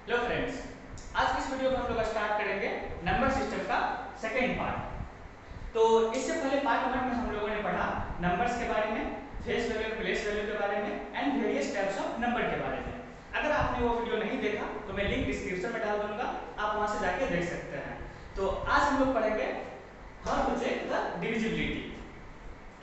Hello friends, आज की इस वीडियो में हम लोग स्टार्ट करेंगे नंबर सिस्टम का सेकेंड पार्ट। तो इससे पहले पार्ट 1 में हम लोगों ने पढ़ा नंबर्स के बारे में, फेस वैल्यू, प्लेस वैल्यू के बारे में and various types of number के बारे में। अगर आपने वो वीडियो नहीं देखा तो मैं लिंक डिस्क्रिप्शन में डाल दूंगा, आप वहां से जाके देख सकते हैं। तो आज हम लोग पढ़ेंगे how to check the divisibility.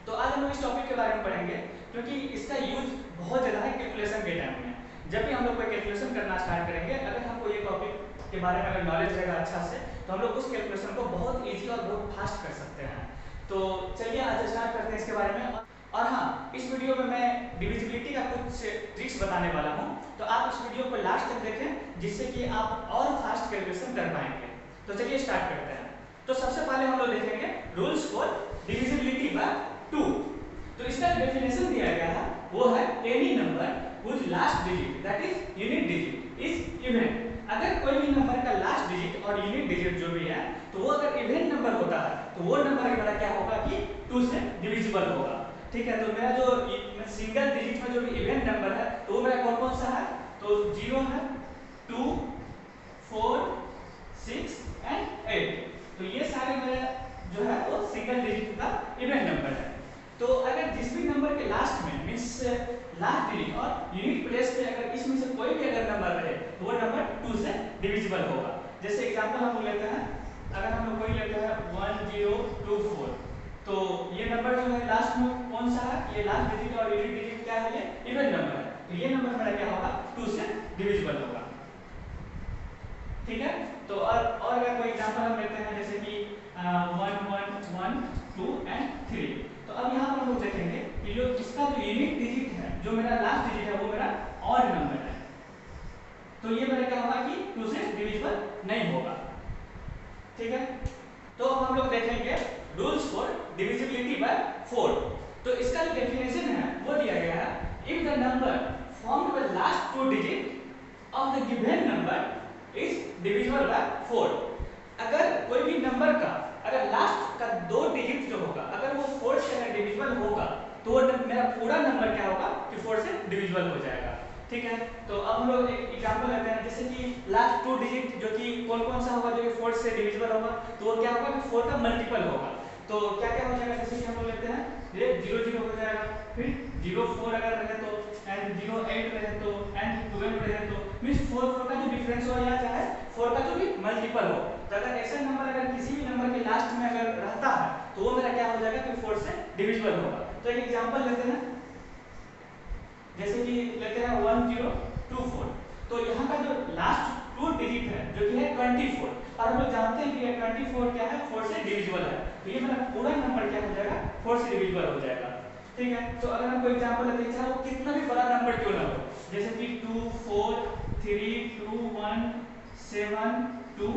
तो आज हम लोग इस टॉपिक के बारे में पढ़ेंगे क्योंकि इसका यूज बहुत ज़्यादा है कैलकुलेशन के टाइम में। जब भी हम लोग कोई कैलकुलेशन करना स्टार्ट करेंगे, अगर हमको ये टॉपिक के बारे में अगर नॉलेज रहेगा अच्छा से, तो हम लोग उस कैलकुलेशन को बहुत इजी और बहुत फास्ट कर सकते हैं। तो चलिए आज स्टार्ट करते हैं इसके बारे में। और हाँ, इस वीडियो में मैं डिविजिबिलिटी का कुछ ट्रिक्स बताने वाला हूँ, तो आप इस वीडियो को लास्ट तक देखें जिससे कि आप और फास्ट कैलकुलेशन कर पाएंगे। तो चलिए स्टार्ट करते हैं। तो सबसे पहले हम लोग देखेंगे रूल्स फॉर डिविजिबिलिटी बाय 2। तो इसका डेफिनेशन दिया गया है वो है any number whose last digit that is unit digit is even। अगर कोई भी नंबर का लास्ट डिजिट और यूनिट डिजिट जो भी है, तो वो अगर इवन नंबर होता है तो वो नंबर हमारा क्या होगा कि 2 से डिविजिबल होगा। ठीक है, तो मेरा जो सिंगल डिजिट में जो भी इवन नंबर है तो वो मेरा कौन कौन सा है, तो 0 है, 2, 4, 6 एंड 8। तो ये सारे मेरा जो है वो सिंगल डिजिट का इवन नंबर है। तो अगर जिस भी नंबर के लास्ट में मींस लास्ट डिजिट और यूनिट प्लेस पे अगर इसमें से कोई भी अगर नंबर रहे तो वो नंबर 2 से डिविजिबल होगा। जैसे एग्जांपल हम लेते हैं, अगर हम लोग कोई लेते हैं 1024, तो ये नंबर जो है लास्ट में कौन सा है, ये लास्ट डिजिट और यूनिट डिजिट क्या है, ये इवन नंबर है। तो ये नंबर हमारा क्या होगा, 2 से डिविजिबल होगा। ठीक है, तो और अगर कोई एग्जांपल हम लेते हैं जैसे कि 1 1 1 2 एंड 3। तो अब यहाँ पर हम लोग देखेंगे कि जो इसका जो यूनिक डिजिट है, जो मेरा लास्ट डिजिट है, वो मेरा ऑड नंबर है। तो ये मेरा क्या होगा कि 2 से डिविजिबल नहीं होगा। ठीक है, तो अब हम लोग देखेंगे रूल्स फॉर डिविजिबिलिटी बाय 4। तो इसका जो डेफिनेशन है वो दिया गया है, if the number formed by last 2 digit of the given number is divisible bye 4। अगर कोई भी नंबर का अगर लास्ट का 2 डिजिट जो होगा अगर वो 4 से अगर डिविजिबल होगा तो मेरा पूरा नंबर क्या होगा कि 4 से डिविजिबल हो जाएगा। ठीक है, तो अब हम लोग एक एग्जांपल लेते हैं जैसे कि लास्ट 2 डिजिट जो कि कौन कौन सा होगा जो कि 4 से डिविजिबल होगा, तो वो क्या होगा कि 4 का मल्टीपल होगा। तो क्या क्या हो जाएगा, जैसे कि हम लोग लेते हैं ये 0 0 हो जाएगा, फिर 0 4 अगर रहे तो एंड 0 8 रहे तो एंड 12 रहे तो मींस 4 4 का जो डिफरेंस हो या चाहे 4 का जो भी मल्टीपल हो। तो अगर ऐसा नंबर अगर किसी भी नंबर के लास्ट में अगर रहता है तो वो मेरा क्या हो जाएगा कि 4 से डिविजिबल होगा। तो एक एग्जांपल लेते हैं, जैसे कि लेते हैं 1024। तो यहाँ का जो लास्ट 2 डिजिट है जो कि है 24, और हम लोग जानते हैं कि ये 24 क्या है, 4 से डिविजिबल है। तो ये मेरा पूरा नंबर क्या हो जाएगा, 4 से डिविजिबल हो जाएगा। ठीक है, तो अगर हम कोई एग्जांपल लेते हैं, चाहे वो कितना भी बड़ा नंबर क्यों ना हो, जैसे कि 2 4 3 2 1 7 2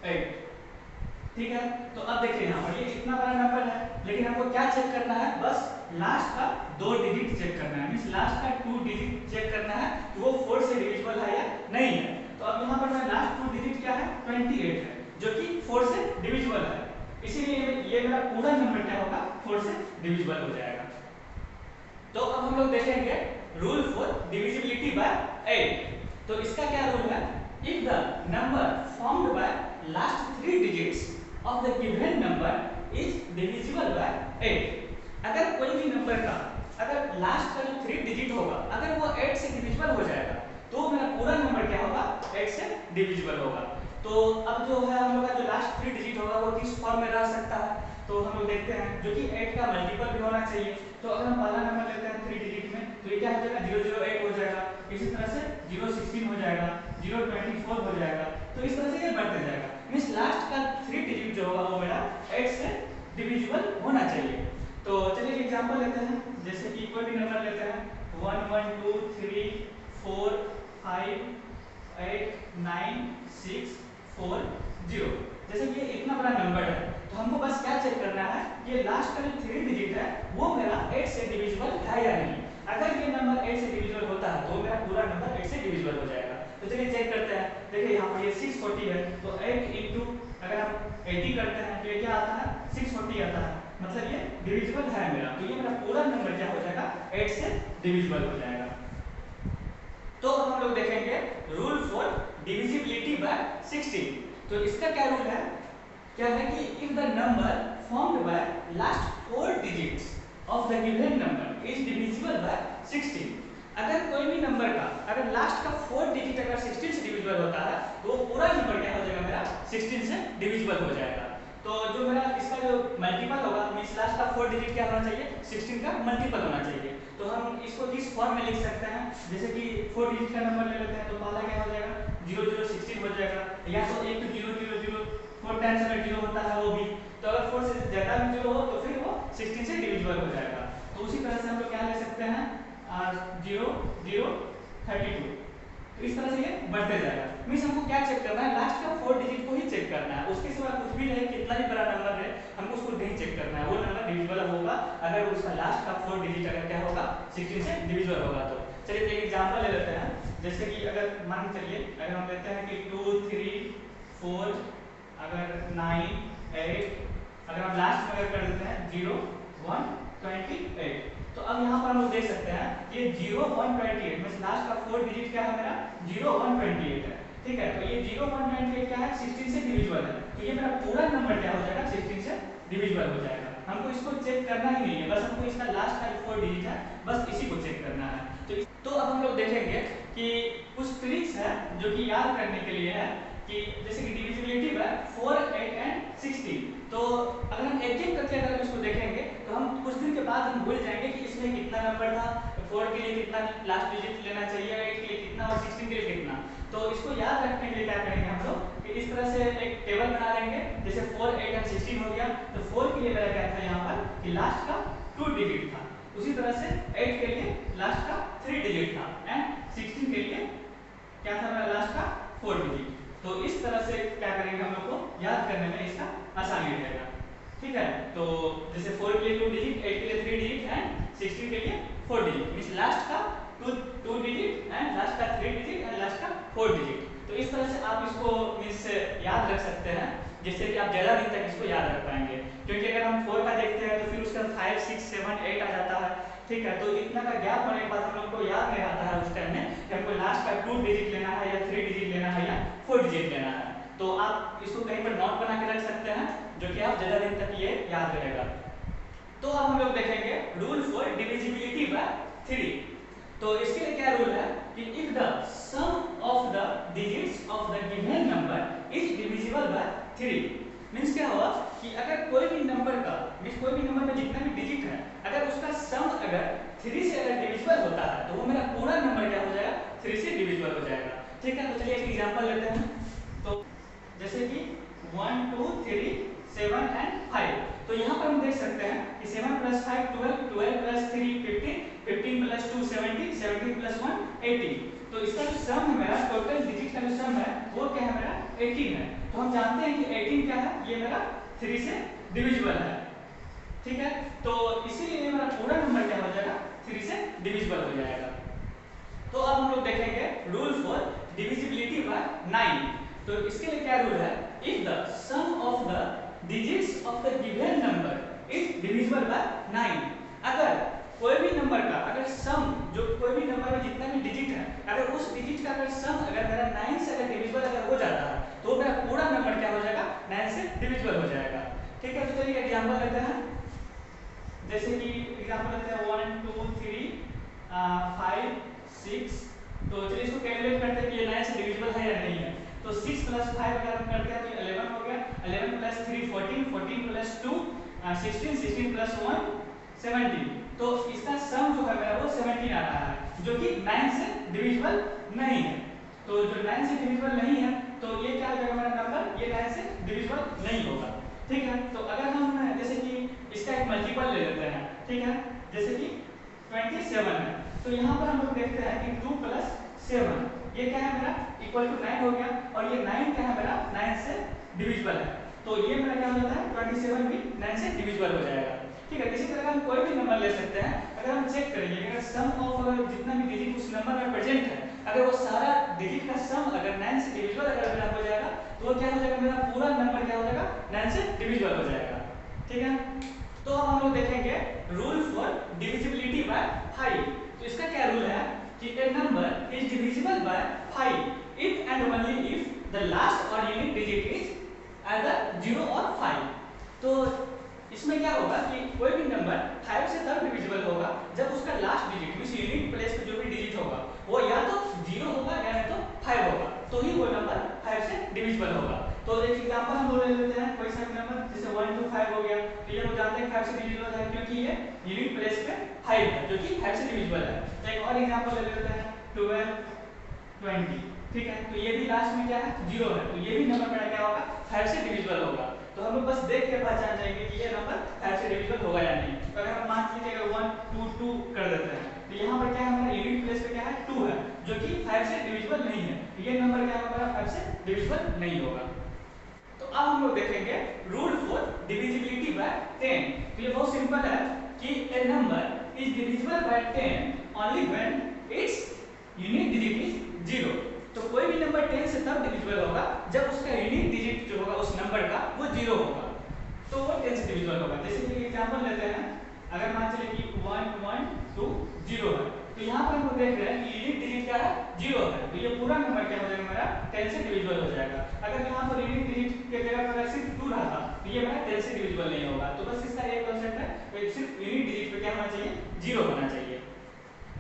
8। ठीक है, तो अब देखिए यहाँ पर ये इतना बड़ा नंबर है, लेकिन हमको क्या चेक करना है, बस लास्ट का 2 डिजिट चेक करना है, मींस लास्ट का 2 डिजिट चेक करना है कि वो 4 से डिविजिबल है या नहीं है। तो अब यहाँ पर मैं लास्ट 2 डिजिट क्या है, 28 है, जो कि 4 से डिविजिबल है, इसीलिए ये मेरा पूरा नंबर क्या होगा, 4 से डिविजिबल हो जाएगा। तो अब हम लोग देखेंगे रूल फॉर डिविजिबिलिटी बाय 8। तो इसका क्या रूल है, if the number formed by last 3 digits of the given number is divisible by 8। अगर कोई भी नंबर का अगर लास्ट का जो 3 डिजिट होगा अगर वो 8 से डिविजिबल हो जाएगा तो मेरा पूरा नंबर क्या होगा, 8 से डिविजिबल होगा। तो अब जो है हम लोग का जो लास्ट 3 डिजिट होगा वो किस फॉर्म में रह सकता है, तो हम लोग देखते हैं जो कि 8 का मल्टीपल भी होना चाहिए। तो अगर हम पहला नंबर लेते हैं 3 डिजिट में, तो ये क्या हो जाएगा, 008 हो जाएगा। इसी तरह से 016 हो जाएगा, 024 हो जाएगा। तो इस तरह से ये बढ़ते जाएगा, मींस लास्ट का 3 डिजिट जो होगा वो मेरा 8 से डिविजिबल होना चाहिए। तो चलिए एक एग्जांपल लेते हैं, जैसे कि कोई भी नंबर लेते हैं 1 1 2 3 4 5 8 9 6 4 0। जैसे कि ये इतना बड़ा नंबर है, तो हमको बस क्या चेक करना है, ये लास्ट का जो 3 डिजिट है वो मेरा 8 से डिविजिबल है या नहीं। अगर ये नंबर 8 से डिविजिबल होता है तो मेरा पूरा नंबर 8 से डिविजिबल हो जाएगा। तो चलिए चेक करते हैं, देखिए यहाँ पर ये 640 है, तो 8 इंटू अगर हम 80 करते हैं तो ये क्या आता है, 640 आता है, मतलब ये डिविजिबल है मेरा। तो ये मेरा पूरा नंबर क्या हो जाएगा, 8 से डिविजिबल हो जाएगा। तो हम लोग देखेंगे रूल फॉर डिविजिबिलिटी तो इसका क्या रूल है, क्या है कि if the number formed by last 4 digits of the given number is divisible bye 16, अगर कोई भी नंबर का अगर लास्ट का 4 डिजिट अगर 16 से डिविजिबल होता है तो पूरा नंबर क्या हो जाएगा मेरा 16 से डिविजिबल हो जाएगा। तो जो मेरा इसका जो मल्टीपल होगा मींस लास्ट का 4 डिजिट क्या होना चाहिए 16 का मल्टीपल होना चाहिए। तो हम इसको किस फॉर्म में लिख सकते हैं, जैसे कि 4 डिजिट का नंबर ले लेते हैं तो पहला क्या हो जाएगा 0016 हो जाएगा, या तो एक 000 4 टाइम्स अगर 0 होता है वो भी, तो अगर 4 से ज्यादा भी 0 हो तो फिर वो 16 से डिविजिबल हो जाएगा। तो उसी तरह से हम लोग क्या ले सकते हैं 0032, तो इस तरह से ये बढ़ते जाएगा। मींस हमको क्या चेक करना है लास्ट का 4 डिजिट को ही चेक करना है, उसके सिवा कुछ भी रहे कितना भी बड़ा नंबर रहे हमको उसको नहीं चेक करना है, वो नंबर डिविजिबल होगा अगर उसका लास्ट का 4 डिजिट अगर क्या होगा 16 से डिविजिबल होगा। तो चलिए एक एग्जांपल ले लेते हैं, जैसे कि अगर मान के चलिए अगर हम लेते हैं कि 2 3 4 अगर 9 8 अगर हम लास्ट में अगर कर देते हैं 0 1 28, तो अब यहाँ पर हम लोग देख सकते हैं ये 0 1 28 मींस लास्ट का 4 डिजिट क्या है मेरा 0 1 28 है, ठीक है। तो ये 0 1 28 क्या है 16 से डिविजिबल है, तो ये मेरा पूरा नंबर क्या हो जाएगा 16 से डिविजिबल हो जाएगा। हमको इसको चेक करना ही नहीं है, बस हमको इसका लास्ट का 4 डिजिट है बस इसी को चेक करना है। तो अब हम लोग देखेंगे कि कुछ ट्रिक्स है जो कि याद करने के लिए है कि जैसे कि डिविजिबिलिटी है 4 8 एंड 16, तो अगर हम एक एक करके अगर इसको देखेंगे तो हम कुछ दिन के बाद हम भूल जाएंगे कि इसमें कितना नंबर था, 4 के लिए कितना लास्ट डिजिट लेना चाहिए, 8 के लिए कितना और 16 के लिए कितना। तो इसको याद रखने के लिए क्या करेंगे हम लोग कि इस तरह से एक टेबल बना लेंगे, जैसे 4 8 एंड 16 हो गया तो 4 के लिए मेरा क्या था यहाँ पर कि लास्ट का 2 डिजिट था, उसी तरह से 8 के लिए लास्ट का 3 डिजिट था एंड 16 के लिए क्या था मेरा लास्ट का 4 डिजिट। तो इस तरह से क्या करेंगे हम लोग को याद करने में इसका आसानी रहेगा, ठीक है। तो जैसे 4 के लिए 2 डिजिट 8 के लिए 3 डिजिट एंड 16 के लिए 4 डिजिट मींस लास्ट का 2 डिजिट एंड लास्ट का 3 डिजिट एंड लास्ट का 4 डिजिट। तो इस तरह से आप इसको मींस याद रख सकते हैं जिससे कि आप ज़्यादा दिन तक इसको याद रख पाएंगे, क्योंकि अगर हम 4 का देखते हैं तो फिर उसका 5 6 7 8 आ जाता है, ठीक है। तो इतना का गैप होने के बाद हम लोग को याद नहीं आता है उस टाइम में कि हमको लास्ट का 2 डिजिट लेना है या 3 डिजिट लेना है या 4 डिजिट लेना है। तो आप इसको कहीं पर नोट बना के रख सकते हैं जो कि आप ज़्यादा दिन तक ये याद रहेगा। तो अब हम लोग देखेंगे रूल फॉर डिविजिबिलिटी बाय 3। तो इसके लिए क्या रूल है कि if the sum of the digits of the given number is divisible by 3 means क्या हुआ कि अगर कोई भी नंबर का मींस कोई भी नंबर में जितना भी डिजिट है अगर उसका सम अगर 3 से अगर डिविजिबल होता है तो वो मेरा पूरा नंबर क्या हो जाएगा 3 से डिविजिबल हो जाएगा, ठीक है। तो चलिए एक एग्जांपल लेते हैं, तो जैसे कि 1 2 3 7 एंड 5, तो यहाँ पर हम देख सकते हैं कि 7 + 5 12 12 + 3 15 15 + 2 17 17 + 1 18, तो इसका जो सम है मेरा टोटल डिजिट का जो सम है वो क्या है मेरा 18 है। तो हम जानते हैं कि 18 क्या है ये मेरा 3 से डिविजिबल है, ठीक है। तो इसीलिए मेरा पूरा नंबर क्या हो जाएगा 3 से डिविजिबल हो जाएगा। तो अब हम लोग देखेंगे रूल फॉर डिविजिबिलिटी बाय 9। तो इसके लिए क्या रूल है if the sum of the digits of the given number is divisible by 9, अगर कोई भी नंबर का अगर सम जो कोई भी नंबर में जितना भी डिजिट है अगर उस डिजिट का अगर सम अगर मेरा 9 से अगर डिविजिबल अगर हो जाता है तो मेरा पूरा नंबर क्या हो जाएगा 9 से डिविजिबल हो जाएगा, ठीक है। तो चलिए एग्जांपल लेते हैं, जैसे कि एग्जांपल लेते हैं 1 2 3 5 6, तो चलिए इसको कैलकुलेट करते हैं कि ये 9 से डिविजिबल है या नहीं है। तो 6 + 5 अगर हम करते हैं तो 11 हो गया, 11 + 3 14 14 + 2 16 16 + 1 17, तो इसका सम जो है मेरा वो 17 आ रहा है जो कि 9 से डिविजिबल नहीं है। तो जो 9 से डिविजिबल नहीं है तो ये क्या हो जाएगा मेरा नंबर ये 9 से डिविजिबल नहीं होगा, ठीक है। तो अगर हम जैसे कि इसका एक मल्टीपल ले लेते हैं, ठीक है, जैसे कि 27 है, तो यहाँ पर हम लोग देखते हैं कि 2 + 7 ये क्या है मेरा = 9 हो गया और ये 9 क्या है मेरा 9 से डिविजिबल है, तो ये मेरा क्या हो जाता है 27 भी 9 से डिविजिबल हो जाएगा, ठीक है। इसी तरह हम कोई भी नंबर ले सकते हैं, अगर हम चेक करेंगे अगर सम ऑफ जितना भी डिजिट उस नंबर में प्रेजेंट है अगर वो सारा डिजिट का सम अगर 9 से डिविजिबल अगर मेरा हो जाएगा तो वो क्या हो जाएगा मेरा पूरा नंबर क्या हो जाएगा 9 से डिविजिबल हो जाएगा, ठीक है। तो अब हम लोग देखेंगे रूल फॉर डिविजिबिलिटी बाय 5। तो इसका क्या रूल है कि a number is divisible by 5 if and only if the last or unit digit is either 0 और 5। तो इसमें क्या होगा कि कोई भी नंबर 5 से तब डिविजिबल होगा जब उसका last digit means unit place पे जो भी डिजिट होगा वो या तो 0 होगा या नहीं तो 5 होगा, तो ही वो नंबर 5 से डिविजिबल होगा। तो एक एग्जांपल हम ले लेते हैं, कोई सा नंबर जैसे 1 2 5 हो गया, तो ये हम जानते हैं 5 से डिविजिबल है क्योंकि ये यूनिट प्लेस पे 5 है जो कि 5 से डिविजिबल है। एक और एग्जांपल ले लेते हैं 12 20, ठीक है, तो ये भी लास्ट में क्या है 0 है, तो ये भी नंबर मेरा क्या होगा 5 से डिविजिबल होगा। तो हम लोग बस देख के पहचान जाएंगे कि ये नंबर 5 से डिविजिबल होगा या नहीं। तो अगर हम मान लीजिए 1 2 2 कर देते हैं तो यहाँ पर क्या है हमारा यूनिट प्लेस पे क्या है 2 है जो कि 5 से डिविजिबल नहीं है, तो ये नंबर क्या होगा 5 से डिविजिबल नहीं होगा। तो अब हम लोग देखेंगे रूल फॉर डिविजिबिलिटी बाय 10। तो ये बहुत सिंपल है कि a number is divisible by 10 only when its unit digit is 0। तो कोई भी नंबर 10 से तब डिविजिबल होगा जब उसका यूनिक डिजिट जो होगा उस नंबर का वो 0 होगा, तो वो 10 से डिविजिबल होगा। जैसे कि एग्जांपल लेते हैं, अगर मान चले कि 1 1 2 0 है, तो यहाँ पर हम लोग देख रहे हैं कि यूनिक डिजिट क्या है 0 है, तो ये पूरा नंबर क्या हो जाएगा मेरा 10 से डिविजिबल हो जाएगा। अगर यहाँ पर यूनिक डिजिट के जगह पर सिर्फ 2 रहा था तो ये मेरा 10 से डिविजिबल नहीं होगा। तो बस इसका एक कांसेप्ट है, सिर्फ यूनिक डिजिट पे क्या होना चाहिए 0 होना चाहिए।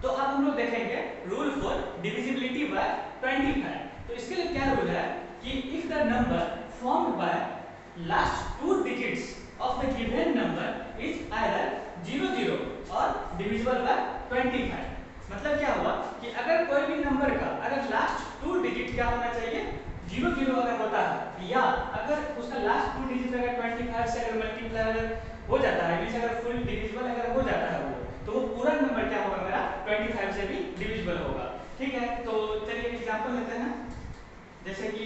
तो अब हम लोग देखेंगे रूल फॉर डिविजिबिलिटी बाय 25। तो इसके लिए क्या रूल है कि if the number formed by last 2 digits of the given number is either 0 0 और डिविजिबल बाय 25। मतलब क्या हुआ कि अगर कोई भी नंबर का अगर लास्ट 2 डिजिट क्या होना चाहिए 0 0 अगर होता है, या अगर उसका लास्ट 2 डिजिट अगर 25 से अगर मल्टीप्लाई हो जाता है मींस अगर फुल डिविजिबल अगर हो जाता है वो, तो वो पूरा नंबर क्या होगा मेरा 25 से भी डिविजिबल होगा। ठीक है, तो चलिए एग्जांपल लेते हैं, जैसे कि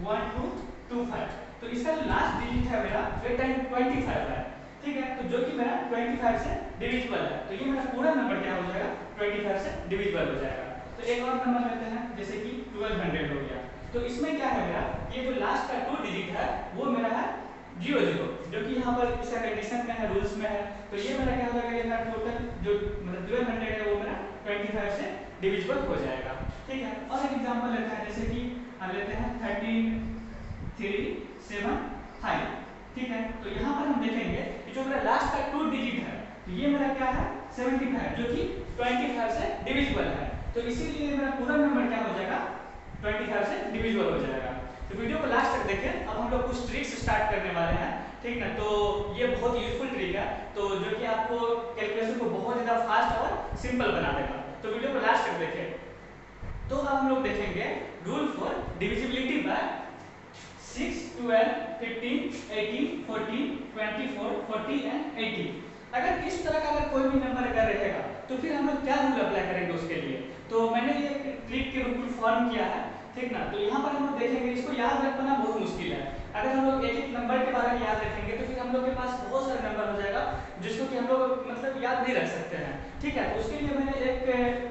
1 2 2 5, तो इसका जो लास्ट डिजिट है मेरा वो 25 है। ठीक है, तो जो कि मेरा 25 से डिविजिबल है, तो ये मेरा पूरा नंबर क्या हो जाएगा 25 से डिविजिबल हो जाएगा। तो एक और नंबर लेते हैं, जैसे कि 1200 हो गया, तो इसमें क्या है मेरा ये जो लास्ट का 2 डिजिट है वो मेरा है 0 0, जो कि यहाँ पर इसका कंडीशन में है रूल्स में है, तो ये मेरा क्या हो जाएगा ये मेरा टोटल जो मतलब 1200 है वो मेरा 25 से डिविजिबल हो जाएगा। ठीक है, और एक एग्जांपल लेते हैं, जैसे कि हम लेते हैं 13 3 7 5। ठीक है, तो यहाँ पर हम देखेंगे कि जो मेरा लास्ट का 2 डिजिट है तो ये मेरा क्या है 75 जो कि 25 से डिविजिबल है, तो इसीलिए मेरा पूरा नंबर क्या हो जाएगा 25 से डिविजिबल हो जाएगा। तो वीडियो को लास्ट तक देखें। अब हम लोग कुछ ट्रिक्स स्टार्ट करने वाले हैं, ठीक ना, तो ये बहुत यूजफुल ट्रिक है, तो जो कि आपको कैलकुलेशन को बहुत ज़्यादा फास्ट और सिंपल बना देगा, तो वीडियो को लास्ट तक देखें। तो अब हम लोग देखेंगे rule for divisibility bye 6 12 15 18 14 24 40 and 80। अगर इस तरह का अगर कोई भी नंबर अगर रहेगा तो फिर हम लोग क्या रूल अप्लाई करेंगे उसके लिए, तो मैंने ये ट्रिक के रूप में फॉर्म किया है, ठीक ना। तो यहाँ पर हम लोग देखेंगे, इसको याद रख पाना बहुत मुश्किल है। अगर हम लोग एक एक नंबर के बारे में याद रखेंगे तो फिर हम लोग के पास बहुत सारे नंबर हो जाएगा जिसको कि हम लोग मतलब याद नहीं रख सकते हैं। ठीक है, तो उसके लिए मैंने एक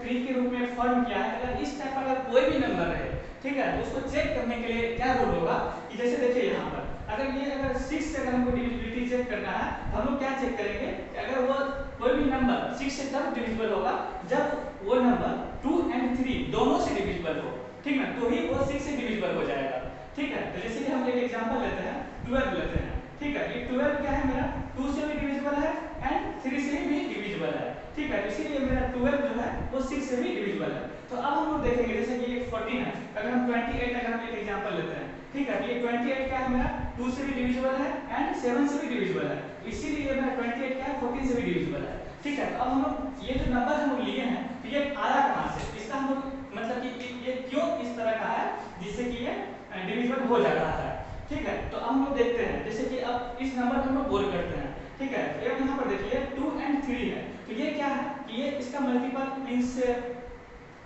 ट्रिक के रूप में फॉर्म किया है। अगर इस टाइप का अगर कोई भी नंबर रहे, ठीक है, तो उसको चेक करने के लिए क्या रूल होगा कि जैसे देखिए यहाँ पर अगर 6 से अगर हमको डिविजिबिलिटी चेक करना है तो हम लोग क्या चेक करेंगे कि अगर वो कोई भी नंबर 6 से तब डिविजिबल होगा जब वो नंबर 2 और 3 दोनों से डिविजिबल हो, ठीक ना, तो ही वो 6 से डिविजिबल हो जाएगा। ठीक है, तो जैसे कि हम एक एग्जांपल लेते हैं 12 लेते हैं, ठीक है, ये 12 क्या है मेरा 2 से भी डिविजिबल है एंड 3 से भी डिविजिबल है। ठीक है, इसीलिए मेरा 12 जो है वो 6 से भी डिविजिबल है। तो अब हम लोग देखेंगे, जैसे कि ये 14 है, अगर हम 28 अगर हम एक एग्जांपल लेते हैं, ठीक है, ये 28 क्या है मेरा 2 से भी डिविजिबल है एंड 7 से भी डिविजिबल है, इसीलिए मेरा 28 क्या है 14 से भी डिविजिबल है। ठीक है, तो अब हम लोग ये जो नंबर हम लोग लिए हैं तो ये आया कहाँ से, इसका हम लोग मतलब कि ये क्यों इस तरह का है जिससे कि ये डिविजिबल हो जा रहा है। ठीक है, तो हम लोग देखते हैं, जैसे कि अब इस नंबर को हम लोग बोल करते हैं, ठीक है, तो यहाँ पर देखिए 2 और 3 है, तो ये क्या है कि ये इसका मल्टीपल मींस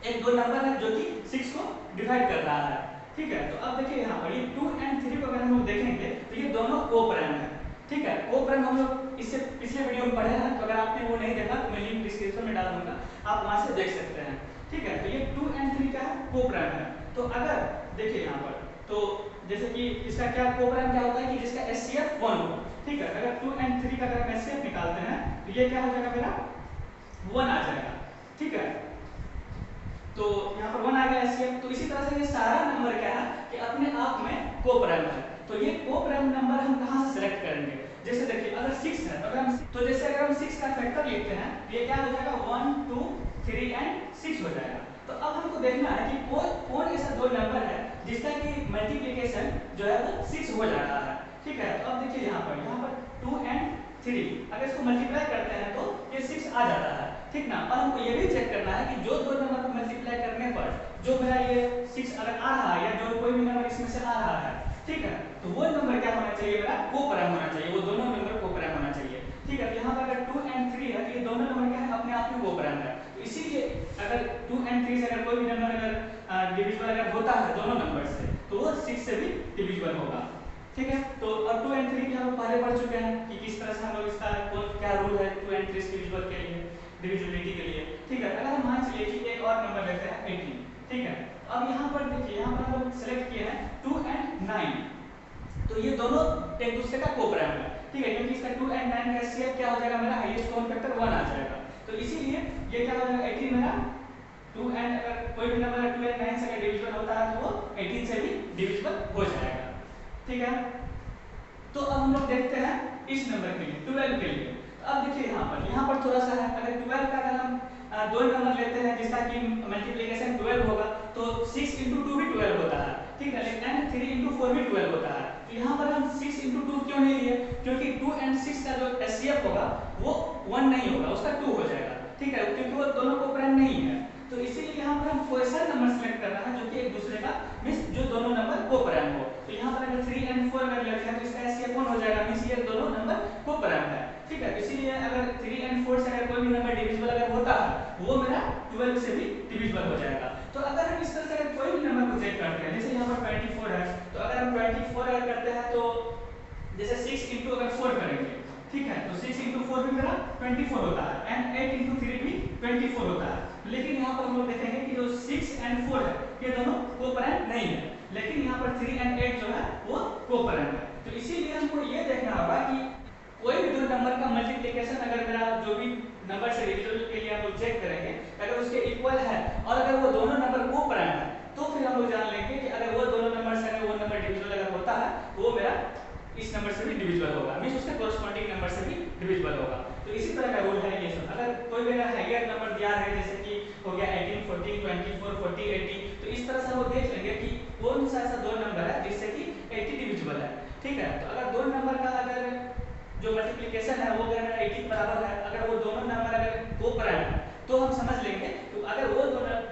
एक दो नंबर है जो कि 6 को डिवाइड कर रहा है। ठीक है, तो अब देखिए यहाँ पर ये 2 और 3 को अगर हम लोग देखेंगे तो ये दोनों कोप्राइम है। ठीक है, कोप्राइम हम लोग इससे पिछले वीडियो में पढ़े हैं, तो अगर आपने वो नहीं देखा तो मैं लिंक डिस्क्रिप्शन में डाल दूंगा, आप वहां से देख सकते हैं। ठीक है, तो ये 2 और 3 क्या है कोप्राइम है। तो अगर देखिए यहाँ पर तो जैसे कि इसका क्या कोप्राइम क्या होता है कि जिसका HCF 1 हो। ठीक है, अगर 2 और 3 का अगर हम HCF निकालते हैं तो ये क्या हो जाएगा मेरा 1 आ जाएगा। ठीक है, तो यहाँ पर 1 आ गया HCF। तो इसी तरह से ये सारा नंबर क्या है कि अपने आप में कोप्राइम है। तो तो ये को प्राइम नंबर हम कहाँ से सेलेक्ट करेंगे? जैसे देखिए अगर 6 है तो जैसे अगर हम 6 का फैक्टर लिखते हैं तो ये क्या हो जाएगा 1 2 3 एंड 6 हो जाएगा। तो अब हमको देखना है कि कौन ऐसा दो नंबर है जिसका कि मल्टीप्लिकेशन जो है वो 6 हो जा रहा है। ठीक है, तो अब देखिए यहाँ पर 2 एंड 3 अगर इसको मल्टीप्लाई करते हैं तो ये 6 आ जाता है। ठीक ना, और हमको ये भी चेक करना है कि जो दो नंबर को मल्टीप्लाई करने पर जो मेरा ये 6 अगर आ रहा है या जो कोई भी नंबर इसमें से आ रहा है, ठीक है, तो वो नंबर क्या होना चाहिए मेरा को प्राइम होना चाहिए, वो दोनों नंबर को प्राइम होना चाहिए। ठीक है, यहाँ पर अगर 2 एंड 3 है तो ये दोनों नंबर क्या है अपने आप में को प्राइम है। तो इसीलिए अगर 2 एंड 3 से अगर कोई भी नंबर अगर डिविजिबल अगर होता है दोनों नंबर से तो वो 6 से भी डिविजिबल होगा। ठीक है, तो अब 2 एंड 3 की हम पहले पढ़ चुके हैं कि किस तरह से हम लोग इसका कौन क्या रूल है 2 एंड 3 डिविजिबल के लिए, डिविजिबिलिटी के लिए। ठीक है, अगर हम मान चलिए कि एक और नंबर लेते हैं 18। ठीक है, अब यहाँ पर देखिए यहाँ पर हम लोग सेलेक्ट किए हैं 2 एंड 9, तो ये दोनों एक दूसरे का को प्राइम है। ठीक है, क्योंकि इसका 2 एंड 9 का एचसीएफ क्या हो जाएगा मेरा हाईएस्ट कॉमन फैक्टर 1 आ जाएगा। तो इसीलिए ये क्या हो जाएगा 18 मेरा 2 एंड अगर कोई भी नंबर 2 एंड 9 से अगर डिविजिबल होता है तो वो 18 से भी डिविजिबल हो जाएगा। ठीक है, तो अब हम लोग देखते हैं इस नंबर के लिए 12 के लिए। तो अब देखिए यहाँ पर थोड़ा सा है, अगर 12 का अगर हम दो नंबर लेते हैं जिसका कि मल्टीप्लिकेशन 12 होगा तो 6 × 2 भी 12 होता है। ठीक है, लेकिन 3 × 4 भी 12 होता है। तो यहाँ पर हम 6 × 2 क्यों नहीं लिए? क्योंकि 2 एंड 6 का जो एचसीएफ होगा वो 1 नहीं होगा, उसका 2 हो जाएगा। ठीक है, क्योंकि वो दोनों को प्राइम नहीं है। तो इसीलिए यहाँ पर हम कोई ऐसा नंबर सेलेक्ट करना है जो कि एक दूसरे का मींस जो दोनों नंबर को प्राइम हो। तो यहाँ पर अगर 3 एंड 4 अगर लेते हैं तो इसका एचसीएफ कौन हो जाएगा मींस ये दोनों नंबर को प्राइम है। ठीक है, इसीलिए अगर 3 एंड 4 से अगर कोई भी नंबर डिविजिबल अगर होता है वो मेरा 12 से भी डिविजिबल हो जाएगा। तो अगर हम इस तरह से अगर कोई भी नंबर को चेक करते हैं, जैसे यहाँ पर 24 है, तो अगर हम 24 अगर करते हैं तो जैसे 6 × अगर 4 करेंगे, ठीक है, तो 6 × 4 भी मेरा 24 होता है एंड 8 × 3 भी 24 होता है। लेकिन यहाँ पर हम लोग देखेंगे कि जो 6 एंड 4 है ये दोनों को प्राइम नहीं है, लेकिन यहाँ पर 3 एंड 8 जो है वो को प्राइम है। तो इसीलिए हमको ये देखना होगा कि कोई भी दो नंबर का मल्टीप्लिकेशन अगर मेरा जो भी नंबर से डिविजिबल के लिए हम लोग चेक करेंगे, अगर उसके इक्वल है और अगर वो दोनों नंबर को प्राइम है तो फिर हम लोग जान लेंगे कि अगर वो दोनों नंबर से अगर वो नंबर डिविजिबल अगर होता है वो मेरा इस नंबर से भी डिविजिबल होगा, मींस उसके कोरस्पॉन्डिंग नंबर से भी डिविजिबल होगा। तो इसी तरह का रूल है ये सब। अगर कोई भी हाईयर नंबर दिया है जैसे कि हो गया 18 14 24 40 80, तो इस तरह से हम देख लेंगे कि कौन सा ऐसा दो नंबर है जिससे कि 80 डिविजिबल है। ठीक है, तो अगर दो नंबर का अगर जो मल्टीप्लिकेशन है वो अगर 80 के बराबर है, अगर वो दोनों नंबर अगर को प्राइम है तो हम समझ लेंगे तो अगर वो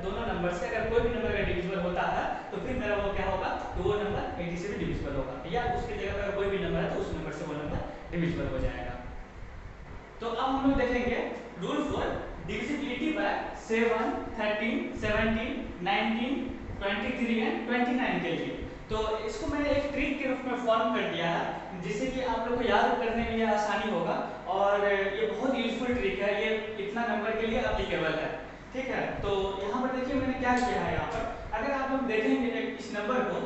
दोनों नंबर से अगर कोई भी नंबर अगर डिविजिबल होता है तो फिर मेरा वो क्या होगा तो वो नंबर 80 से भी डिविजिबल होगा, या उसके जगह पर कोई भी नंबर है तो उस नंबर से वो नंबर डिविजिबल हो जाएगा। तो अब हम लोग देखेंगे rule for divisibility bye 7 13 17 19 23 and 29 के लिए। तो इसको मैंने एक ट्रिक के रूप में फॉर्म कर दिया है जिससे कि आप लोग को याद करने में यह आसानी होगा, और ये बहुत यूजफुल ट्रिक है, ये इतना नंबर के लिए एप्लीकेबल है। ठीक है, तो यहाँ पर देखिए मैंने क्या किया है, यहाँ पर अगर आप लोग देखेंगे इस नंबर को,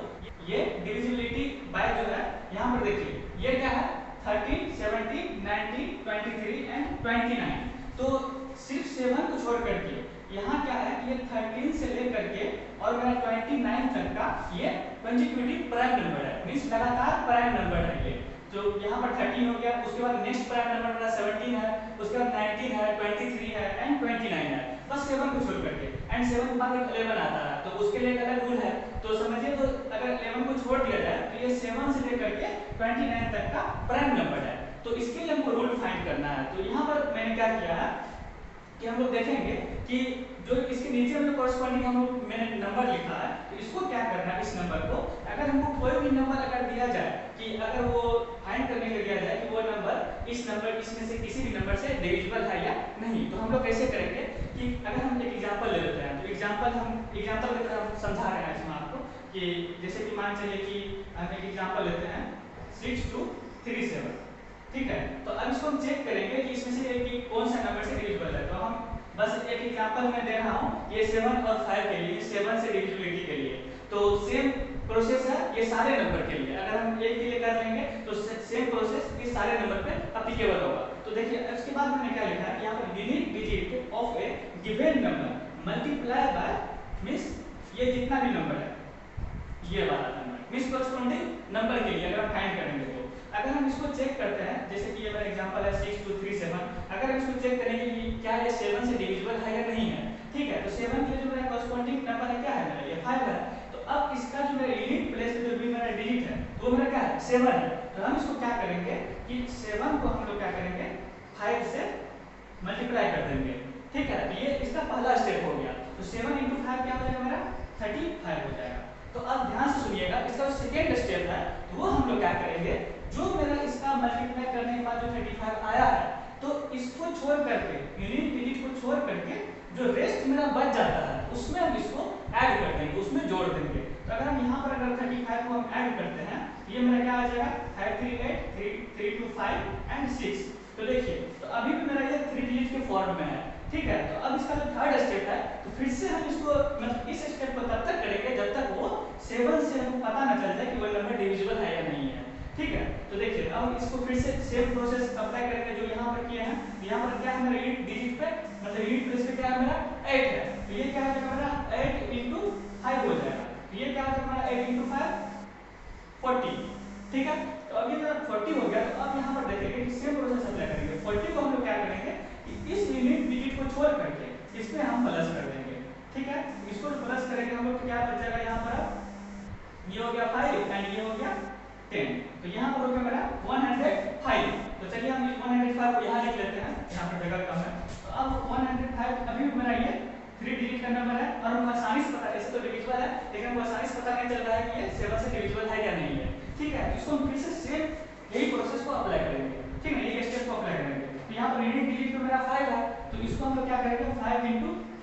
ये डिविजिबिलिटी बाय जो है यहाँ पर देखिए ये क्या है 13 17 19 23 एंड 29। तो सिर्फ 7 को छोड़ करके यहाँ क्या है कि ये 13 से लेकर के और मेरा 29 तक का ये कंसेक्यूटिव प्राइम नंबर है, मींस लगातार प्राइम नंबर है ये। तो यहाँ पर 13 हो गया, उसके बाद नेक्स्ट प्राइम नंबर मेरा 17 है, उसके बाद 19 है, 23 है एंड 29 है, बस 7 को छोड़ करके। एंड 7 के बाद 11 आता है, तो उसके लिए एक अलग रूल है। तो समझिए तो अगर 11 को छोड़ दिया जाए तो ये 7 से लेकर के 29 तक का प्राइम नंबर है। तो इसके लिए हमको रूल फाइंड करना है। तो यहाँ पर मैंने क्या किया है कि हम लोग देखेंगे कि जो इसके नीचे में कॉरस्पॉन्डिंग हम लोग मैंने नंबर लिखा है, तो इसको क्या करना है, इस नंबर को अगर हमको कोई भी नंबर अगर दिया जाए कि अगर वो फाइंड करने के लिए दिया जाए कि वो नंबर इसमें से किसी भी नंबर से डिविजिबल है या नहीं, तो हम लोग कैसे करेंगे कि अगर हम एक एग्जांपल ले लेते हैं, तो एग्जांपल की तरह हम समझा रहे हैं इसमें आपको कि जैसे कि मान चलिए कि हम एक एग्जांपल लेते हैं 6237। ठीक है, तो अब इसको हम चेक करेंगे कि इसमें से कि कौन सा नंबर से डिविजिबल है। तो हम बस एक एग्जांपल में दे रहा हूँ, ये 7 और 5 के लिए, 7 से डिविजिबिलिटी के लिए। तो सेम प्रोसेस है ये सारे नंबर के लिए, अगर हम एक के लिए कर लेंगे तो सेम प्रोसेस ये सारे नंबर पे एप्लीकेबल होगा। तो देखिए इसके बाद मैंने क्या लिखा है यहाँ पर, unique digit of A given number multiply by means ये जितना भी नंबर है ये वाला नंबर, इस कॉरस्पॉन्डिंग नंबर के लिए अगर हम फाइंड करेंगे तो अगर हम इसको चेक करते हैं, जैसे कि ये मेरा एग्जांपल है 6237, अगर हम इसको चेक करेंगे कि क्या ये 7 से डिविजिबल है या नहीं है, ठीक है, तो 7 के जो मेरा कॉरस्पॉन्डिंग नंबर है क्या है मेरा, ये 5 है। तो अब इसका जो मेरा यूनिट प्लेस में जो भी मेरा डिजिट है वो मेरा क्या है 7 है। तो हम इसको क्या करेंगे कि 7 को हम लोग क्या करेंगे 5 से मल्टीप्लाई कर देंगे, ठीक है। तो ये इसका पहला स्टेप हो गया। तो 7 × 5 क्या हो जाएगा मेरा 35 हो जाएगा। तो अब ध्यान से सुनिएगा, इसका जो सेकेंड स्टेप है तो वो हम लोग क्या करेंगे, जो मेरा इसका मल्टीप्लाई करने के बाद जो 35 आया है तो इसको छोड़ करके यूनिट डिजिट को छोड़ करके जो रेस्ट मेरा बच जाता है उसमें हम इसको ऐड कर देंगे, उसमें जोड़ देंगे। तो अगर हम यहाँ पर अगर 35 को हम ऐड करते हैं ये मेरा क्या आ जाएगा 538 325 एंड 6। तो देखिए तो अभी भी मेरा ये 3 डिजिट के फॉर्म में है, ठीक है। तो अब इसका जो थर्ड स्टेप है तो फिर से हम इसको मतलब इस स्टेप को तब तक करेंगे जब तक वो 7 से हमको पता न चल जाए कि वो नंबर डिविजिबल है या नहीं है, ठीक है। तो देखिए अब इसको फिर से सेम प्रोसेस अप्लाई करेंगे जो यहाँ पर किए हैं। यहाँ पर क्या है मेरा यूनिट डिजिट पे मतलब यूनिट प्लेस पे क्या है मेरा 8 है। तो ये क्या हो जाएगा मेरा 8 × 5 हो जाएगा। तो ये क्या हो जाएगा मेरा 8 × 5 40, ठीक है। तो अभी मेरा 40 हो गया। तो अब यहाँ पर देखेंगे कि सेम प्रोसेस अप्लाई करेंगे। 40 को हम लोग क्या करेंगे कि इस यूनिट डिजिट को छोड़ करके इसमें हम प्लस कर देंगे, ठीक है। इसको प्लस करेंगे हम लोग तो क्या बच जाएगा यहाँ पर ये हो गया 5 एंड ये हो गया 10। तो यहाँ पर हो गया मेरा 105। तो चलिए हम इस 105 को यहाँ लिख लेते हैं, यहाँ पर जगह कम है। तो अब 105 अभी भी मेरा ये 3 डिजिट का नंबर है और हमको आसानी से पता, ऐसे तो डिविजिबल है लेकिन हमको आसानी से पता नहीं चल रहा है कि ये 7 से डिविजिबल है या नहीं है, ठीक है। इसको हम फिर से सेम यही प्रोसेस को अप्लाई करेंगे, ठीक है, यही स्टेप को अप्लाई करेंगे। तो यहाँ पर यूनिट डिजिट पे मेरा 5 है तो इसको हम लोग क्या करेंगे 5 ×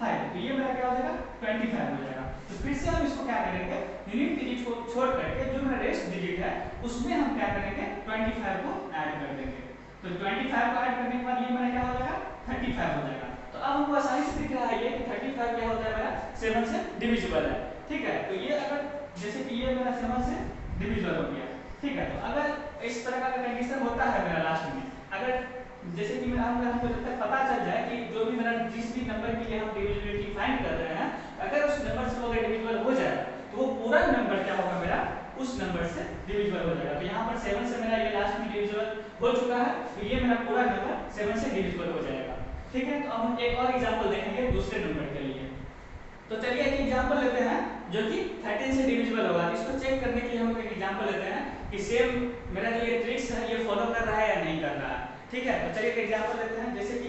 5। तो ये मेरा क्या हो जाएगा 25 हो जाएगा। तो फिर से हम इसको क्या करेंगे यूनिट डिजिट को छोड़ करके जो मेरा रेस्ट डिजिट है उसमें हम क्या करेंगे 25 को ऐड कर देंगे। तो 25 को ऐड करने के बाद ये मेरा क्या हो जाएगा 35 हो जाएगा। तो अब हमको आसानी से दिख रहा है ये कि 35 क्या होता है मेरा 7 से डिविजिबल है, ठीक है। तो ये अगर जैसे कि ये मेरा 7 से डिविजिबल हो गया, ठीक है। तो अगर इस तरह का कंडीशन होता है मेरा लास्ट में, अगर जैसे कि मेरा हमको जब तक पता चल जाए कि जो भी मेरा जिस भी नंबर के लिए हम डिविजिबिलिटी फाइंड कर रहे हैं अगर उस नंबर से वो अगर डिविजिबल हो जाए तो वो पूरा नंबर क्या होगा मेरा उस नंबर से डिविजिबल हो जाएगा। तो यहाँ पर 7 से मेरा ये लास्ट में डिविजिबल हो चुका है तो ये मेरा पूरा नंबर 7 से डिविजिबल हो जाएगा, ठीक है। तो अब हम एक और एग्जांपल देखेंगे दूसरे नंबर के लिए। तो चलिए एक एग्जांपल लेते हैं जो कि 13 से डिविजिबल होगा। इसको चेक करने के लिए हम एक एग्जांपल लेते हैं कि सेम मेरा जो ये ट्रिक्स है ये फॉलो कर रहा है या नहीं कर रहा है, ठीक है। तो चलिए एक एग्जांपल लेते हैं, जैसे कि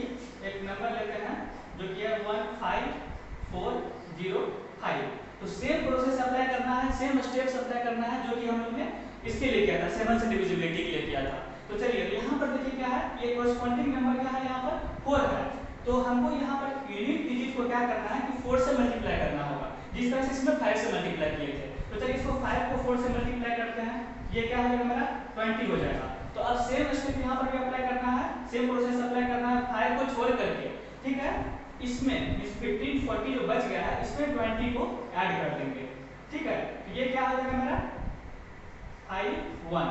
एक नंबर लेते हैं जो कि है 15405। तो सेम प्रोसेस अप्लाई करना है, सेम स्टेप्स अप्लाई करना है जो कि हम लोग ने इसके लिए किया था 7 से डिविजिबिलिटी के लिए किया था। तो चलिए यहाँ पर देखिए क्या है ये कॉरस्पॉन्डिंग नंबर क्या है यहाँ पर 4 है। तो हमको यहाँ पर यूनिट डिजिट को क्या करना है कि 4 से मल्टीप्लाई करना होगा, जिस तरह से इसमें 5 से मल्टीप्लाई किए थे। तो चलिए इसको 5 को 4 से मल्टीप्लाई करते हैं, ये क्या हो जाएगा मेरा 20 हो जाएगा। तो अब सेम स्टेप यहाँ पर भी अप्लाई करना है, सेम प्रोसेस अप्लाई करना है 5 को छोड़ करके, ठीक है। इसमें इस 15 40 जो बच गया है इसमें 20 को ऐड कर देंगे, ठीक है। तो ये क्या हो जाएगा मेरा 51,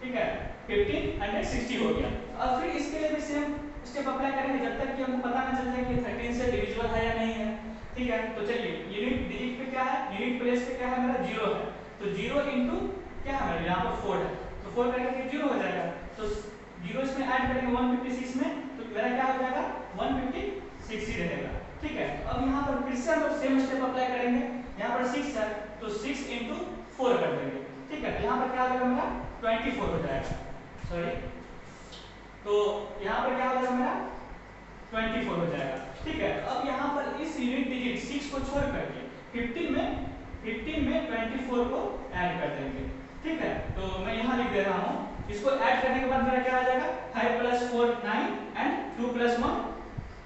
ठीक है, 15 160 हो गया। अब फिर इसके लिए भी सेम स्टेप अप्लाई करेंगे जब तक कि हमको पता ना चल जाए कि 13 से डिविजिबल है या नहीं है, ठीक है। तो चलिए यूनिट डिजिट पे क्या है यूनिट प्लेस पे क्या है मेरा 0 है। तो 0 × क्या है मेरा यहाँ पर 4 है तो 4 करेंगे 0 हो जाएगा। तो 0 इसमें ऐड करेंगे 156 में तो मेरा क्या हो जाएगा 156 ही रहेगा, ठीक है। तो अब यहाँ पर फिर से हम लोग सेम स्टेप अप्लाई करेंगे, यहाँ पर 6 है तो 6 × 4 कर देंगे, ठीक है। यहाँ पर क्या हो जाएगा मेरा 24 हो जाएगा, सॉरी। तो यहाँ पर क्या हो जाएगा मेरा 24 हो जाएगा, ठीक है। अब यहाँ पर इस यूनिट डिजिट 6 को छोड़ करके 15 में 24 को ऐड कर देंगे, ठीक है। तो मैं यहाँ लिख दे रहा हूँ, इसको ऐड करने के बाद मेरा क्या आ जाएगा 5 + 4 9 एंड 2 + 1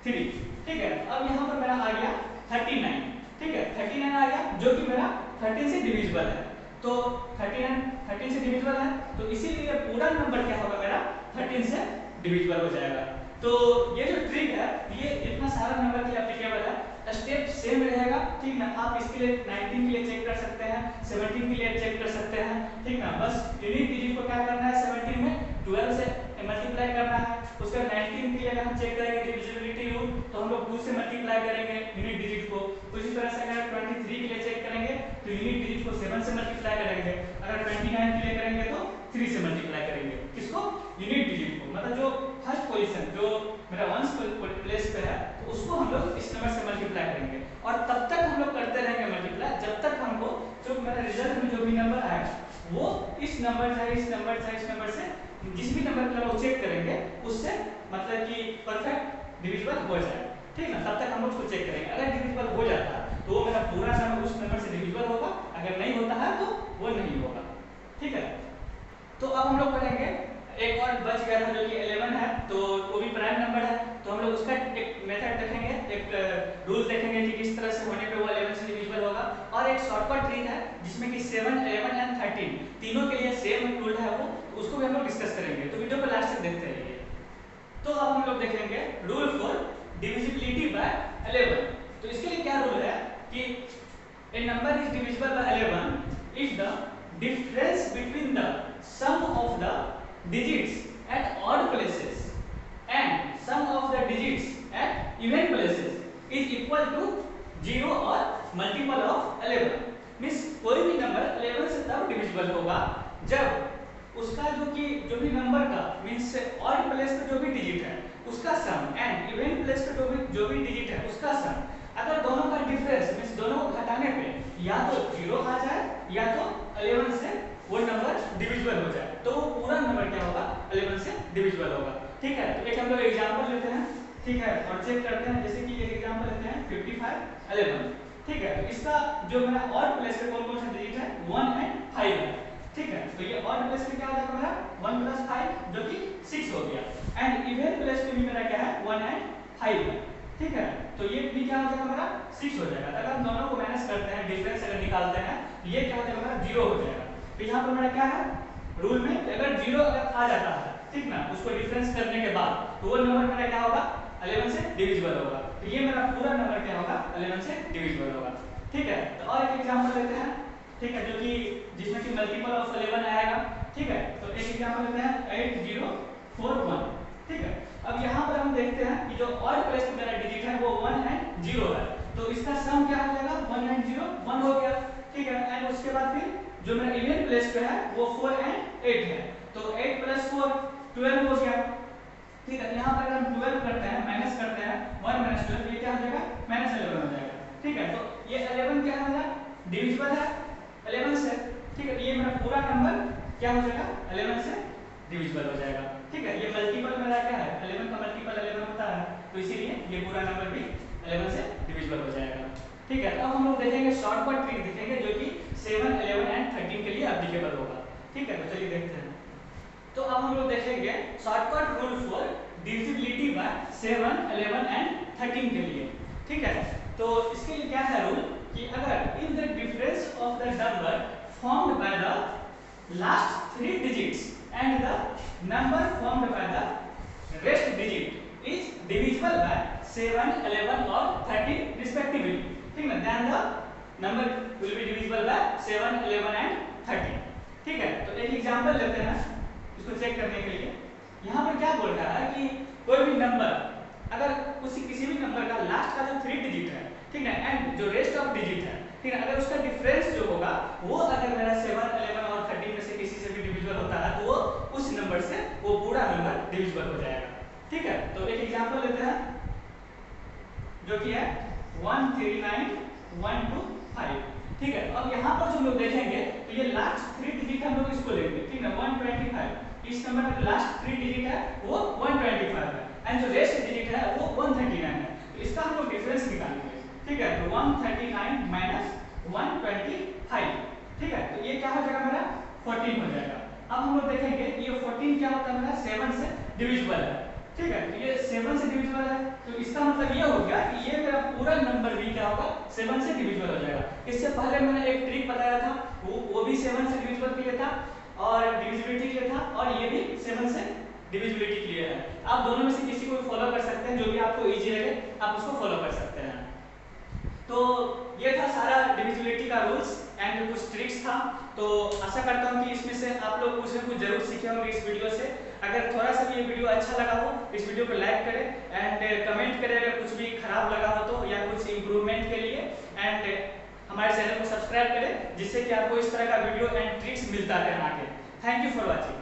3, ठीक है। अब यहाँ पर मेरा आ गया 39, ठीक है, 39 आ गया जो कि मेरा 13 से डिविजिबल है। तो 13 से डिविजिबल है तो इसीलिए पूरा नंबर क्या होगा मेरा 13 से डिविजिबल हो जाएगा। तो ये जो ट्रिक है ये इतना सारा नंबर के लिए एप्लीकेबल है, स्टेप सेम रहेगा, ठीक ना। आप इसके लिए 19 के लिए चेक कर सकते हैं, 17 के लिए चेक कर सकते हैं, ठीक ना। बस यूनिट डिजिट को क्या करना है 17 में 12 से मल्टीप्लाई करना है। उसके बाद 19 के लिए अगर हम चेक करेंगे डिविजिबिलिटी रूल तो हम लोग 2 से मल्टीप्लाई करेंगे यूनिट डिजिट को। उसी तरह से अगर 23 के लिए चेक करेंगे तो यूनिट डिजिट को 7 से मल्टीप्लाई करेंगे। अगर मेरा रिजल्ट में जो भी नंबर आए वो इस नंबर चाहे इस नंबर चाहे इस नंबर से जिस भी नंबर का वो चेक करेंगे उससे मतलब कि परफेक्ट डिविजिबल हो जाए, ठीक ना। तब तक हम लोग उसको चेक करेंगे, अगर डिविजिबल हो जाता है तो वो मेरा पूरा नंबर उस नंबर से डिविजिबल होगा, अगर नहीं होता है तो वो नहीं होगा, ठीक है। तो अब हम लोग पढ़ेंगे एक और बच गया था जो कि 11 है, तो वो भी प्राइम नंबर है, तो हम लोग उसका एक मेथड देखेंगे, एक रूल देखेंगे कि किस तरह से होने पे वो 11 से डिविजिबल होगा, और एक शॉर्टकट ट्रिक है जिसमें कि 7, 11 एंड 13 तीनों के लिए सेम रूल है वो, तो उसको भी हम लोग डिस्कस करेंगे, तो वीडियो को लास्ट तक देखते रहिए। तो अब हम लोग देखेंगे रूल फॉर डिविजिबिलिटी बाय 11। तो इसके लिए क्या रूल है कि a number is divisible by 11 if the difference between the sum of the digits at odd places and sum of the digits at even places is equal to 0 or multiple of 11। Means कोई भी number 11 से तब divisible होगा जब उसका जो भी number का मीन्स ऑड प्लेस पे जो भी डिजिट है उसका सम एंड इवन प्लेस पे जो भी डिजिट है उसका सम, अगर दोनों का डिफरेंस मीन्स दोनों को घटाने पे या तो 0 आ जाए या तो 11 से वो नंबर डिविजिबल हो जाए, तो वो पूरा नंबर क्या होगा 11 से डिविजिबल होगा, ठीक है। तो एक हम लोग एग्जांपल लेते हैं, ठीक है, और चेक करते हैं। जैसे कि एक एग्जांपल लेते हैं 55, 11, ठीक है। तो इसका जो मेरा ऑड प्लेस पे कौन-कौन सा डिजिट है 1 एंड 5 है, ठीक है। तो ये ऑड प्लेस पे क्या हो जाएगा मेरा 1 + 5 जो कि 6 हो गया, एंड इवन प्लेस पे भी मेरा क्या है 1 एंड 5 है, ठीक है। तो ये भी क्या हो जाएगा मेरा 6 हो जाएगा। अगर हम दोनों को माइनस करते हैं, डिफरेंस अगर निकालते हैं तो ये क्या हो जाएगा मेरा 0 हो जाएगा। तो यहाँ पर मेरा क्या है रूल में अगर 0 अगर आ जाता है, ठीक ना, उसको डिफरेंस करने के बाद तो वो नंबर मेरा क्या होगा 11 से डिविजिबल होगा, तो ये मेरा पूरा नंबर क्या होगा 11 से डिविजिबल होगा, ठीक है। तो और एक एग्जांपल लेते हैं, ठीक है, जो कि जिसमें कि मल्टीपल ऑफ 11 आएगा, ठीक है। तो एक एग्जांपल लेते हैं 8041, ठीक है। अब यहाँ पर हम देखते हैं कि जो ऑड प्लेस पे मेरा डिजिट है वो 1 एंड 0 है, तो इसका सम क्या हो जाएगा 1 एंड 0 1 हो गया, ठीक है। एंड उसके बाद फिर जो मेरा इवन प्लेस पे है वो 4 एंड 8 है, तो 8 + 4 12 हो गया, ठीक है। यहाँ पर हम 12 करते हैं माइनस करते हैं 1 - 12, ये क्या हो जाएगा -11 हो जाएगा, ठीक है। तो ये 11 क्या है मेरा डिविजिबल है 11 से, ठीक है। ये मेरा पूरा नंबर क्या हो जाएगा 11 से डिविजिबल हो जाएगा, ठीक है। ये मल्टीपल मेरा क्या है 11 का मल्टीपल 11 होता है, तो इसीलिए ये पूरा नंबर भी 11 से डिविजिबल हो जाएगा, ठीक है। अब हम लोग देखेंगे शॉर्टकट ट्रिक देखेंगे जो कि 7, 11 एंड 13 के लिए एप्लीकेबल होगा, ठीक है। तो चलिए देखते हैं। तो अब हम लोग देखेंगे shortcut rule for divisibility bye 7, 11 and 13 के लिए, ठीक है। तो इसके लिए क्या है रूल कि अगर in the difference of the number formed by the last 3 digits and the number formed by the rest digit is divisible by 7, 11 or 13 respectively, ठीक है। then the number will be divisible by 7, 11 and 13, ठीक है। तो एक example लेते हैं इसको check करने के लिए। यहाँ पर क्या बोल रहा है कि कोई भी नंबर अगर किसी भी नंबर का लास्ट का जो 3 डिजिट है, ठीक है, एंड जो रेस्ट ऑफ डिजिट है, ठीक है, अगर उसका डिफरेंस जो होगा वो अगर मेरा 7, 11 और 13 में से किसी से भी डिविजिबल होता है तो वो उस नंबर से वो पूरा नंबर डिविजिबल हो जाएगा, ठीक है। तो एक एग्जांपल लेते हैं जो कि है 139,125, ठीक है। अब यहाँ पर जो लोग देखेंगे तो ये लास्ट 3 डिजिट हम लोग इसको लेंगे, ठीक है, 125, इस नंबर का लास्ट 3 डिजिट है वो 125 है, एंड जो रेस्ट डिजिट है वो 139 है, तो इसका हम लोग डिफरेंस निकालेंगे, ठीक है। तो 139 - 125, ठीक है। तो ये क्या हो जाएगा मेरा 14 हो जाएगा। अब हम लोग देखेंगे ये 14 क्या होता है मेरा 7 से डिविजिबल है, ठीक है। तो ये 7 से डिविजिबल है, तो इसका मतलब ये हो गया कि ये मेरा पूरा नंबर भी क्या होगा 7 से डिविजिबल हो जाएगा। इससे पहले मैंने एक ट्रिक बताया था वो भी 7 से डिविजिबल के लिए था और डिविजिबिलिटी के लिए था, और ये भी 7 से डिविजिबिलिटी के लिए है। आप दोनों में से किसी को भी फॉलो कर सकते हैं, जो भी आपको इजी लगे आप उसको फॉलो कर सकते हैं। तो ये था सारा डिविजिबिलिटी का रूल्स एंड कुछ ट्रिक्स था। तो आशा करता हूँ कि इसमें से आप लोग कुछ न कुछ जरूर सीखे होंगे इस वीडियो से। अगर थोड़ा सा भी ये वीडियो अच्छा लगा हो इस वीडियो को लाइक करें एंड कमेंट करें अगर कुछ भी खराब लगा हो तो, या कुछ इम्प्रूवमेंट के लिए, एंड हमारे चैनल को सब्सक्राइब करें जिससे कि आपको इस तरह का वीडियो एंड ट्रिक्स मिलता रहे आगे। Thank you for watching.